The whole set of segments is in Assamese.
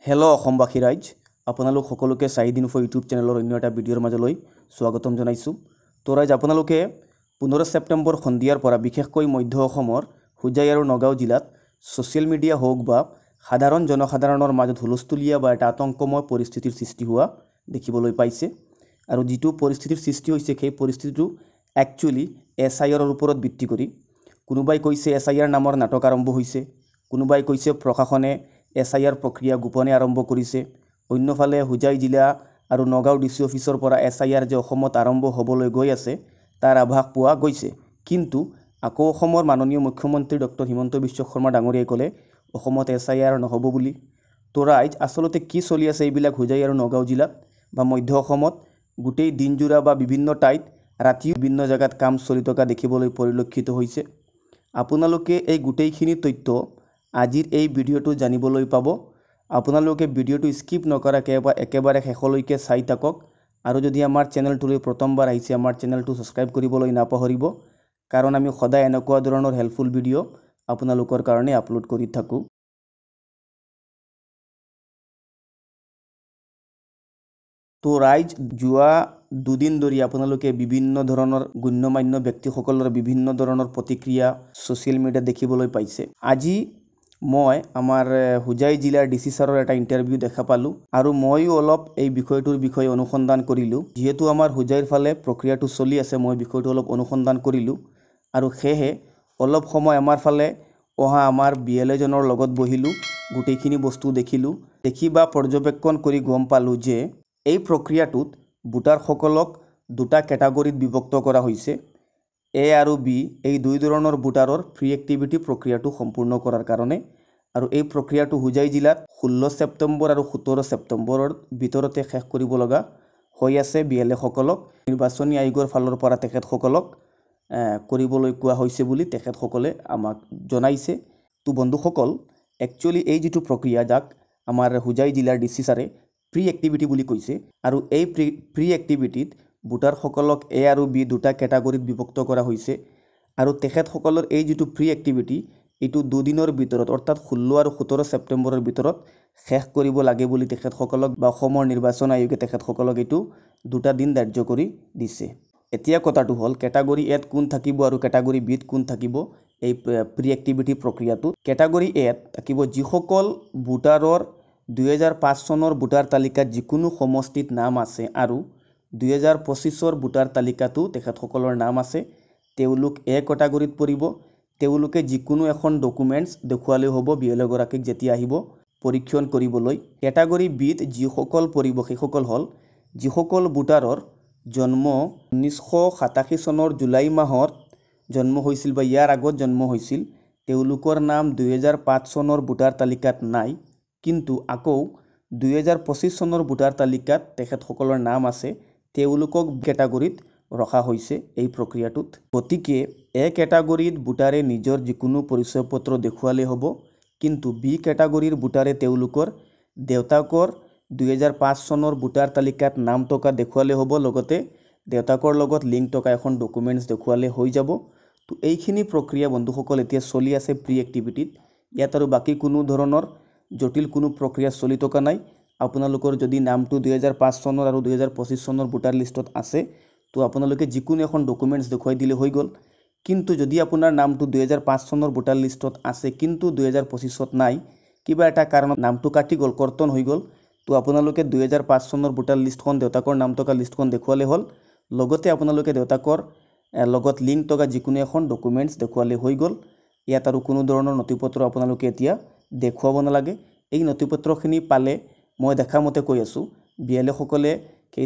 হেল্ল' অসমবাসী ৰাইজ, আপোনালোক সকলোকে চাহিদিন ইনফো ইউটিউব চেনেলৰ অন্য এটা ভিডিঅ'ৰ মাজলৈ স্বাগতম জনাইছোঁ। তো ৰাইজ, আপোনালোকে 15 ছেপ্টেম্বৰ সন্ধিয়াৰ পৰা বিশেষকৈ মধ্য অসমৰ হোজাই আৰু নগাঁও জিলাত ছ'চিয়েল মিডিয়া হওক বা সাধাৰণ জনসাধাৰণৰ মাজত হুলস্থুলীয়া বা এটা আতংকময় পৰিস্থিতিৰ সৃষ্টি হোৱা দেখিবলৈ পাইছে। আৰু যিটো পৰিস্থিতিৰ সৃষ্টি হৈছে সেই পৰিস্থিতিটো একচুৱেলি SIRৰ ওপৰত ভিত্তি কৰি। কোনোবাই কৈছে SIR নামৰ নাটক আৰম্ভ হৈছে, কোনোবাই কৈছে প্ৰশাসনে SIR প্ৰক্ৰিয়া গোপনে আৰম্ভ কৰিছে। অন্যফালে হোজাই জিলা আৰু নগাঁও DC অফিচৰ পৰা SIR যে অসমত আৰম্ভ হ'বলৈ গৈ আছে তাৰ আভাস পোৱা গৈছে। কিন্তু আকৌ অসমৰ মাননীয় মুখ্যমন্ত্ৰী ডক্টৰ হিমন্ত বিশ্ব শৰ্মা ডাঙৰীয়াই ক'লে অসমত SIR নহ'ব বুলি। তো ৰাইজ, আচলতে কি চলি আছে এইবিলাক হোজাই আৰু নগাঁও জিলাত বা মধ্য অসমত গোটেই দিনজোৰা বা বিভিন্ন ঠাইত ৰাতি বিভিন্ন জেগাত কাম চলি থকা দেখিবলৈ পৰিলক্ষিত হৈছে। আপোনালোকে এই গোটেইখিনি তথ্য আজিৰ এই ভিডিঅ'টো জানিবলৈ পাব। আপোনালোকে ভিডিঅ'টো স্কিপ নকৰাকৈ একেবাৰে শেষলৈকে চাই থাকক। আৰু যদি আমাৰ চেনেলটোলৈ প্ৰথমবাৰ আহিছে, আমাৰ চেনেলটো ছাবস্ক্ৰাইব কৰিবলৈ নাপাহৰিব, কাৰণ আমি সদায় এনেকুৱা ধৰণৰ হেল্পফুল ভিডিঅ' আপোনালোকৰ কাৰণে আপলোড কৰি থাকোঁ। তো ৰাইজ, যোৱা দুদিন ধৰি আপোনালোকে বিভিন্ন ধৰণৰ গণ্যমান্য ব্যক্তিসকলৰ বিভিন্ন ধৰণৰ প্ৰতিক্ৰিয়া ছ'চিয়েল মিডিয়াত দেখিবলৈ পাইছে। আজি মই আমাৰ হোজাই জিলাৰ DC ছাৰৰ এটা ইণ্টাৰভিউ দেখা পালোঁ আৰু ময়ো অলপ এই বিষয়টোৰ বিষয়ে অনুসন্ধান কৰিলোঁ। যিহেতু আমাৰ হোজাইৰ ফালে প্ৰক্ৰিয়াটো চলি আছে, মই বিষয়টো অলপ অনুসন্ধান কৰিলোঁ আৰু সেয়েহে অলপ সময় আমাৰ ফালে অহা আমাৰ BLA জনৰ লগত বহিলোঁ, গোটেইখিনি বস্তু দেখিলোঁ। দেখি বা পৰ্যবেক্ষণ কৰি গম পালোঁ যে এই প্ৰক্ৰিয়াটোত ভোটাৰসকলক দুটা কেটাগৰীত বিভক্ত কৰা হৈছে। A আৰু B এই দুই ধৰণৰ ভোটাৰৰ ফ্ৰী এক্টিভিটি প্ৰক্ৰিয়াটো সম্পূৰ্ণ কৰাৰ কাৰণে। আৰু এই প্ৰক্ৰিয়াটো হোজাই জিলাত 16 ছেপ্টেম্বৰ আৰু 17 ছেপ্টেম্বৰৰ ভিতৰতে শেষ কৰিব লগা হৈ আছে। BLA সকলক নিৰ্বাচনী আয়োগৰ ফালৰ পৰা তেখেতসকলক কৰিবলৈ কোৱা হৈছে বুলি তেখেতসকলে আমাক জনাইছে। তো বন্ধুসকল, একচুৱেলি এই যিটো প্ৰক্ৰিয়া যাক আমাৰ হোজাই জিলাৰ DC ছাৰে প্ৰি এক্টিভিটি বুলি কৈছে, আৰু এই প্ৰি এক্টিভিটিত ভোটাৰসকলক A আৰু B দুটা কেটাগৰীত বিভক্ত কৰা হৈছে। আৰু তেখেতসকলৰ এই যিটো প্ৰি এক্টিভিটি এইটো দুদিনৰ ভিতৰত অৰ্থাৎ 16 আৰু 17 ছেপ্টেম্বৰৰ ভিতৰত শেষ কৰিব লাগে বুলি তেখেতসকলক বা অসমৰ নিৰ্বাচন আয়োগে তেখেতসকলক এইটো দুটা দিন ধাৰ্য কৰি দিছে। এতিয়া কথাটো হ'ল, কেটাগৰী Aত কোন থাকিব আৰু কেটাগৰী Bত কোন থাকিব এই প্ৰি এক্টিভিটি প্ৰক্ৰিয়াটোত। কেটাগৰী Aত থাকিব যিসকল ভোটাৰৰ 2005 চনৰ ভোটাৰ তালিকাত যিকোনো সমষ্টিত নাম আছে আৰু 2025ৰ ভোটাৰ তালিকাতো তেখেতসকলৰ নাম আছে, তেওঁলোক A কেটাগৰীত পৰিব। তেওঁলোকে যিকোনো এখন ডকুমেণ্টছ দেখুৱালেও হ'ব BLA গৰাকীক যেতিয়া আহিব পৰীক্ষণ কৰিবলৈ। কেটাগৰী Bত যিসকল পৰিব সেইসকল হ'ল যিসকল ভোটাৰৰ জন্ম 1987 চনৰ জুলাই মাহত জন্ম হৈছিল বা ইয়াৰ আগত জন্ম হৈছিল, তেওঁলোকৰ নাম 2005 চনৰ ভোটাৰ তালিকাত নাই, কিন্তু আকৌ 2025 চনৰ ভোটাৰ তালিকাত তেখেতসকলৰ নাম আছে, তেওঁলোকক কেটাগৰীত ৰখা হৈছে এই প্ৰক্ৰিয়াটোত। গতিকে A কেটাগৰীত ভোটাৰে নিজৰ যিকোনো পৰিচয় পত্ৰ দেখুৱালেই হ'ব, কিন্তু B কেটাগৰীৰ ভোটাৰে তেওঁলোকৰ দেউতাকৰ 2005 চনৰ ভোটাৰ তালিকাত নাম থকা দেখুৱালে হ'ব, লগতে দেউতাকৰ লগত লিংক থকা এখন ডকুমেণ্টছ দেখুৱালে হৈ যাব। তো এইখিনি প্ৰক্ৰিয়া বন্ধুসকল এতিয়া চলি আছে প্ৰি এক্টিভিটিত। ইয়াত আৰু বাকী কোনো ধৰণৰ জটিল কোনো প্ৰক্ৰিয়া চলি থকা নাই। আপোনালোকৰ যদি নামটো 2005 চনৰ আৰু 2025 চনৰ ভোটাৰ লিষ্টত আছে, তো আপোনালোকে যিকোনো এখন ডকুমেণ্টছ দেখুৱাই দিলে হৈ গ'ল। কিন্তু যদি আপোনাৰ নামটো 2005 চনৰ ভোটাৰ লিষ্টত আছে কিন্তু 2025ত নাই, কিবা এটা কাৰণত নামটো কাটি গ'ল, কৰ্তন হৈ গ'ল, তো আপোনালোকে 2005 চনৰ ভোটাৰ লিষ্টখন দেউতাকৰ নাম থকা লিষ্টখন দেখুৱালে হ'ল, লগতে আপোনালোকে দেউতাকৰ লগত লিংক থকা যিকোনো এখন ডকুমেণ্টছ দেখুৱালে হৈ গ'ল। ইয়াত আৰু কোনো ধৰণৰ নথিপত্ৰ আপোনালোকে এতিয়া দেখুৱাব নালাগে। এই নথিপত্ৰখিনি পালে মই দেখা মতে কৈ আছোঁ, BLA সকলে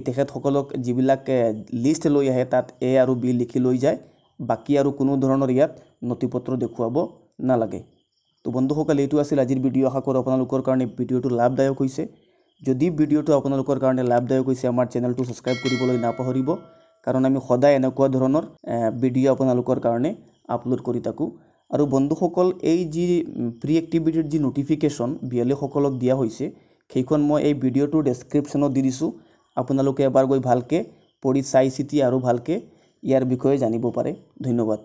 তেখেতসকলক যিবিলাক লিষ্ট লৈ আহে তাত A আৰু B লিখি লৈ যায়, বাকী আৰু কোনো ধৰণৰ ইয়াত নথিপত্ৰ দেখুৱাব নালাগে। তো বন্ধুসকল, এইটো আছিল আজিৰ ভিডিঅ'। আশা কৰোঁ আপোনালোকৰ কাৰণে ভিডিঅ'টো লাভদায়ক হৈছে। যদি ভিডিঅ'টো আপোনালোকৰ কাৰণে লাভদায়ক হৈছে, আমাৰ চেনেলটো ছাবস্ক্ৰাইব কৰিবলৈ নাপাহৰিব, কাৰণ আমি সদায় এনেকুৱা ধৰণৰ ভিডিঅ' আপোনালোকৰ কাৰণে আপলোড কৰি থাকোঁ। আৰু বন্ধুসকল, এই যি প্ৰি এক্টিভিটিৰ যি নটিফিকেশ্যন BLA সকলক দিয়া হৈছে সেইখন মই এই ভিডিঅ'টোৰ ডেছক্ৰিপশ্যনত দি দিছোঁ। আপোনালোকে এবাৰ গৈ ভালকৈ পঢ়ি চাই চিতি আৰু ভালকৈ ইয়াৰ বিষয়ে জানিব পাৰে। ধন্যবাদ।